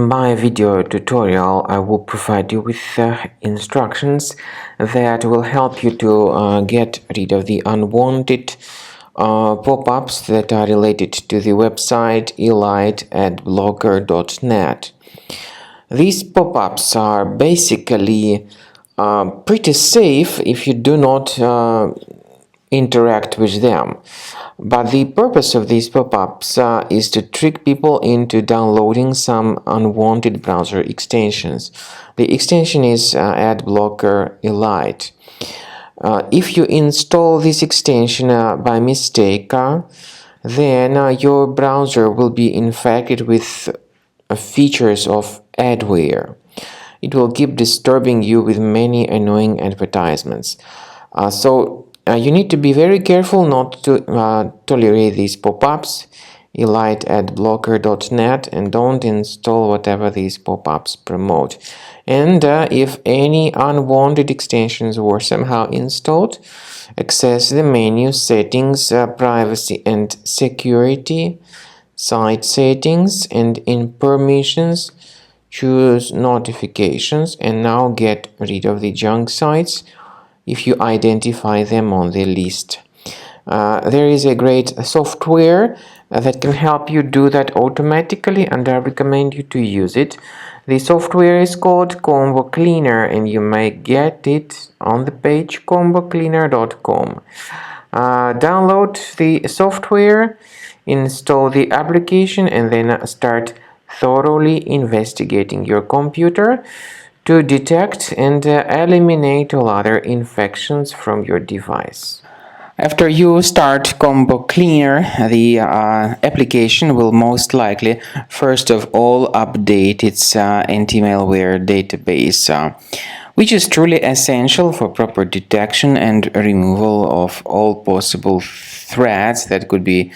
my video tutorial, I will provide you with instructions that will help you to get rid of the unwanted pop-ups that are related to the website elite@blogger.net. These pop-ups are basically pretty safe if you do not interact with them. But the purpose of these pop-ups is to trick people into downloading some unwanted browser extensions. The extension is AdBlocker Elite. If you install this extension by mistake, then your browser will be infected with features of adware. It will keep disturbing you with many annoying advertisements. You need to be very careful not to tolerate these pop-ups, elite@blogger.net, and don't install whatever these pop-ups promote. And if any unwanted extensions were somehow installed, access the menu Settings, Privacy and Security, Site Settings, and in Permissions, choose Notifications, and now get rid of the junk sites if you identify them on the list. There is a great software that can help you do that automatically, and I recommend you to use it. The software is called Combo Cleaner, and you may get it on the page combocleaner.com. Download the software, install the application, and then start thoroughly investigating your computer to detect and eliminate all other infections from your device. After you start Combo Cleaner, the application will most likely first of all update its anti-malware database, which is truly essential for proper detection and removal of all possible threats that could be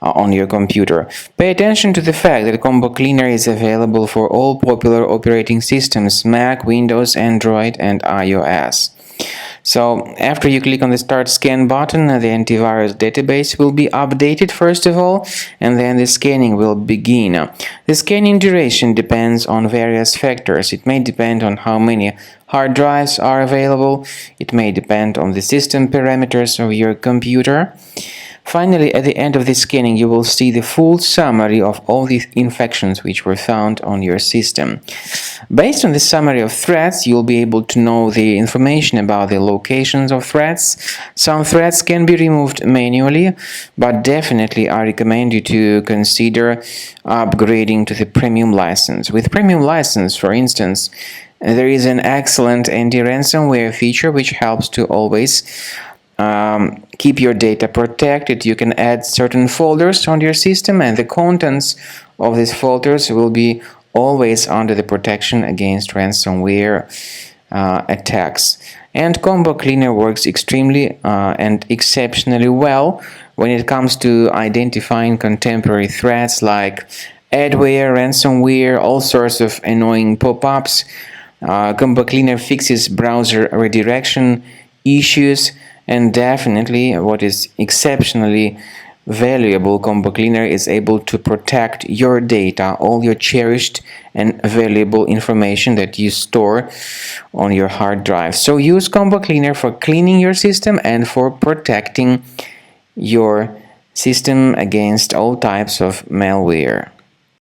on your computer. Pay attention to the fact that Combo Cleaner is available for all popular operating systems: Mac, Windows, Android, and iOS. So after you click on the Start Scan button, the antivirus database will be updated first of all, and then the scanning will begin. The scanning duration depends on various factors. It may depend on how many hard drives are available. It may depend on the system parameters of your computer. Finally, at the end of the scanning, you will see the full summary of all the infections which were found on your system. Based on the summary of threats, you'll be able to know the information about the locations of threats. Some threats can be removed manually, but definitely I recommend you to consider upgrading to the premium license. With premium license, for instance, there is an excellent anti-ransomware feature which helps to always keep your data protected. You can add certain folders on your system, and the contents of these folders will be always under the protection against ransomware attacks. And Combo Cleaner works extremely and exceptionally well when it comes to identifying contemporary threats like adware, ransomware, all sorts of annoying pop-ups. Combo Cleaner fixes browser redirection issues. And definitely, what is exceptionally valuable, Combo Cleaner is able to protect your data, all your cherished and valuable information that you store on your hard drive. So use Combo Cleaner for cleaning your system and for protecting your system against all types of malware.